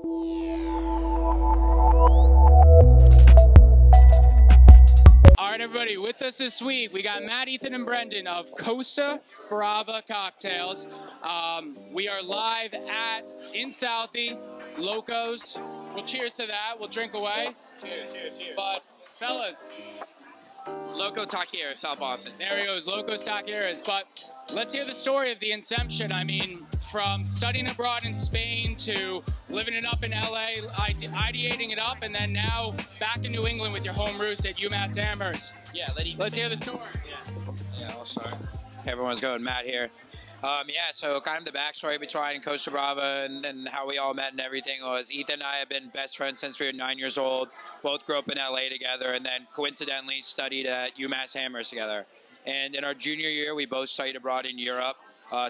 All right, everybody, with us this week, we got Matt, Ethan, and Brendan of Costa Brava Cocktails. We are live in Southie, Locos. Well, cheers to that. We'll drink away. Cheers, cheers, cheers. But, fellas, Loco Taqueria, South Boston. there he goes, Locos Taqueras. But let's hear the story of the inception. I mean, from studying abroad in Spain to living it up in LA, ideating it up, and then now back in New England with your home roost at UMass Amherst. Yeah, Let's hear the story. Yeah, I'll start. Hey, everyone's going. Matt here. So kind of the backstory between Costa Brava and how we all met and everything was Ethan and I have been best friends since we were 9 years old. Both grew up in LA together and then coincidentally studied at UMass Amherst together. And in our junior year, we both studied abroad in Europe,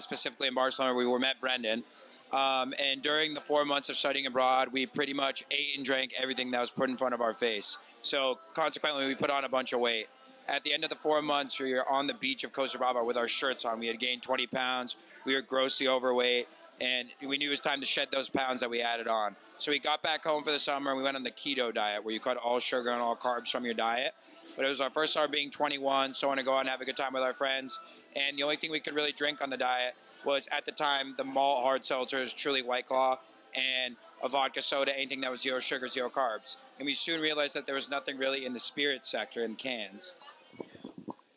specifically in Barcelona, where we met Brendan. And during the 4 months of studying abroad, we pretty much ate and drank everything that was put in front of our face. So consequently, we put on a bunch of weight. At the end of the 4 months, we were on the beach of Costa Brava with our shirts on. We had gained 20 pounds. We were grossly overweight. And we knew it was time to shed those pounds that we added on. So we got back home for the summer, and we went on the Keto Diet, where you cut all sugar and all carbs from your diet. But it was our first summer being 21, so I want to go out and have a good time with our friends. And the only thing we could really drink on the diet was, at the time, the malt hard seltzers, truly White Claw, and a vodka soda, anything that was 0 sugar, 0 carbs. And we soon realized that there was nothing really in the spirit sector in cans.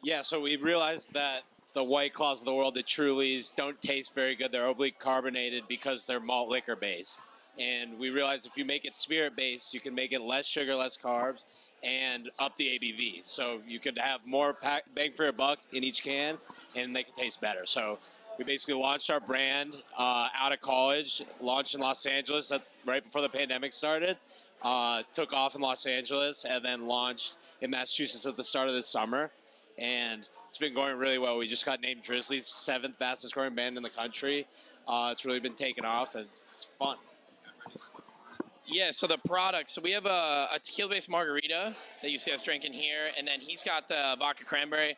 Yeah, so we realized that the White Claws of the world, the Trulies, don't taste very good. They're overly carbonated because they're malt liquor based. And we realized if you make it spirit based, you can make it less sugar, less carbs, and up the ABV. So you could have more bang for your buck in each can and make it taste better. So we basically launched our brand out of college, launched in Los Angeles right before the pandemic started, took off in Los Angeles, and then launched in Massachusetts at the start of this summer. And it's been going really well. We just got named Drizzly's 7th fastest growing band in the country. It's really been taking off, and it's fun. Yeah, so the products. So we have a tequila-based margarita that you see us drinking here, and then he's got the vodka cranberry.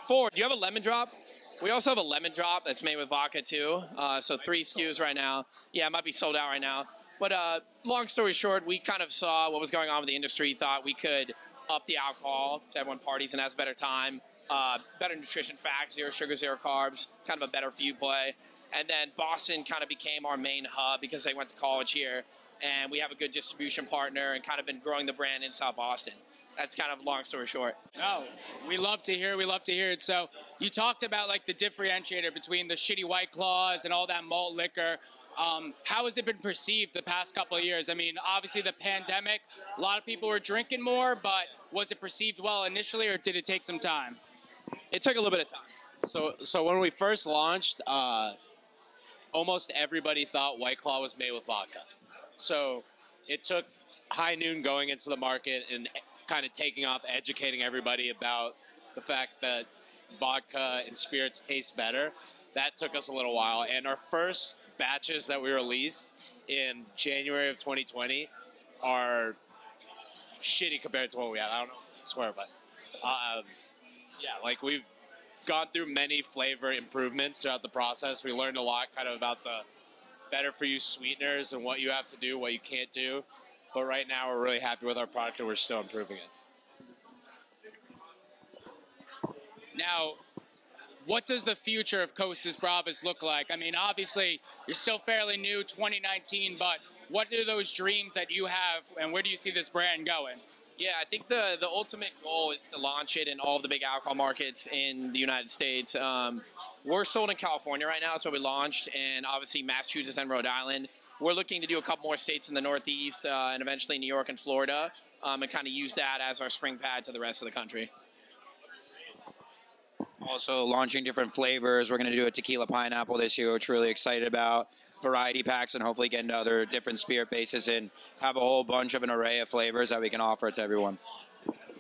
Do you have a lemon drop? We also have a lemon drop that's made with vodka, too. So 3 SKUs right now. Yeah, it might be sold out right now. But long story short, we kind of saw what was going on with the industry, thought we could up the alcohol so everyone parties and has a better time. Better nutrition facts, 0 sugar, 0 carbs. It's kind of a better for you play. And then Boston kind of became our main hub because they went to college here. And we have a good distribution partner and kind of been growing the brand in South Boston. That's kind of long story short. Oh, we love to hear it. So you talked about like the differentiator between the shitty White Claws and all that malt liquor. How has it been perceived the past couple of years? I mean, obviously the pandemic, a lot of people were drinking more, but was it perceived well initially, or did it take some time? It took a little bit of time. So when we first launched, almost everybody thought White Claw was made with vodka. So it took high noon going into the market and kind of taking off, educating everybody about the fact that vodka and spirits taste better. That took us a little while. And our first batches that we released in January of 2020 are shitty compared to what we have. I don't know if I swear, but we've gone through many flavor improvements throughout the process. We learned a lot kind of about the better for you sweeteners and what you have to do, what you can't do. But right now we're really happy with our product and we're still improving it. Now, what does the future of Costas Bravas look like? I mean, obviously, you're still fairly new, 2019, but what are those dreams that you have, and where do you see this brand going? Yeah, I think the ultimate goal is to launch it in all of the big alcohol markets in the United States. We're sold in California right now, that's where we launched, and obviously Massachusetts and Rhode Island. We're looking to do a couple more states in the Northeast and eventually New York and Florida, and kind of use that as our spring pad to the rest of the country. Also launching different flavors. We're going to do a tequila pineapple this year, which we're really excited about. Variety packs, and hopefully get into other different spirit bases and have a whole bunch of an array of flavors that we can offer to everyone.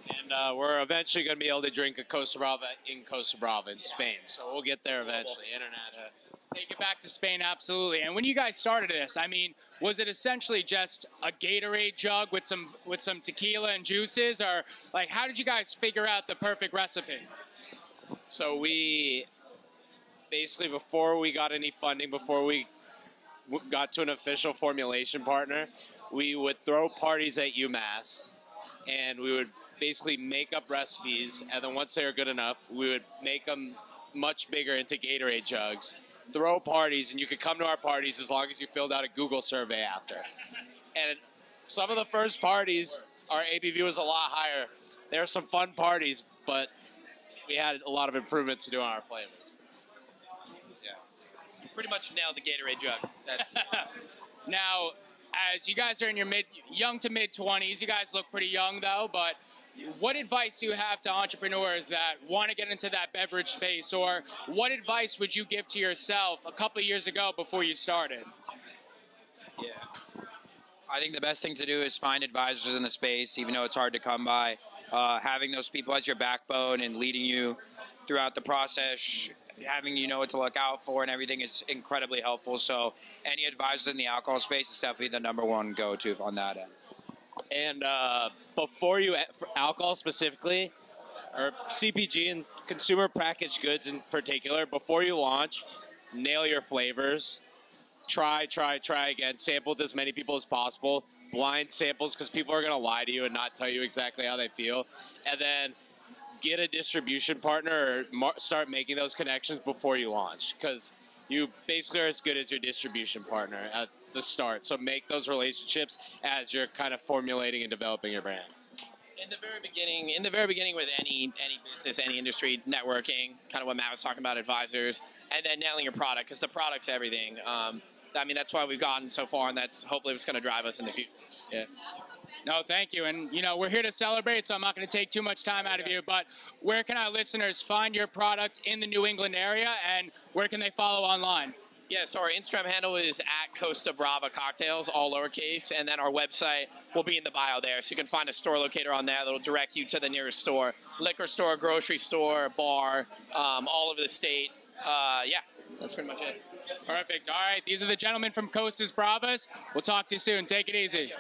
And we're eventually going to be able to drink a Costa Brava in Costa Brava in Spain. So we'll get there eventually, international. Take it back to Spain, absolutely. And when you guys started this, I mean, was it essentially just a Gatorade jug with some tequila and juices, or like how did you guys figure out the perfect recipe? So we basically, before we got any funding, before we got to an official formulation partner, we would throw parties at UMass, and we would basically make up recipes, and then once they were good enough, we would make them much bigger into Gatorade jugs, throw parties, and you could come to our parties as long as you filled out a Google survey after. And some of the first parties, our ABV was a lot higher. There were some fun parties, but we had a lot of improvements to do on our flavors. Yeah. You pretty much nailed the Gatorade jug. That's Now, as you guys are in your young to mid-20s, you guys look pretty young though, but what advice do you have to entrepreneurs that want to get into that beverage space, or what advice would you give to yourself a couple of years ago before you started? Yeah. I think the best thing to do is find advisors in the space, even though it's hard to come by. Having those people as your backbone and leading you throughout the process, having you know what to look out for and everything is incredibly helpful. So any advisors in the alcohol space is definitely the number one go-to on that end. And before you, for alcohol specifically, or CPG and consumer packaged goods in particular, before you launch, nail your flavors. Try again. Sample with as many people as possible. Blind samples, because people are going to lie to you and not tell you exactly how they feel. And then get a distribution partner or start making those connections before you launch, because you basically are as good as your distribution partner at the start. So make those relationships as you're kind of formulating and developing your brand. in the very beginning with any business, any industry, networking, kind of what Matt was talking about, advisors, and then nailing your product, because the product's everything. I mean, that's why we've gotten so far, and that's hopefully what's going to drive us in the future. Yeah. No, thank you. And, you know, we're here to celebrate, so I'm not going to take too much time out of you. But where can our listeners find your product in the New England area, and where can they follow online? Yeah, so our Instagram handle is at Costa Brava Cocktails, all lowercase, and then our website will be in the bio there. So you can find a store locator on there that will direct you to the nearest store. Liquor store, grocery store, bar, all over the state. Yeah, that's pretty much it. Perfect. All right, these are the gentlemen from Costas Bravas. We'll talk to you soon. Take it easy.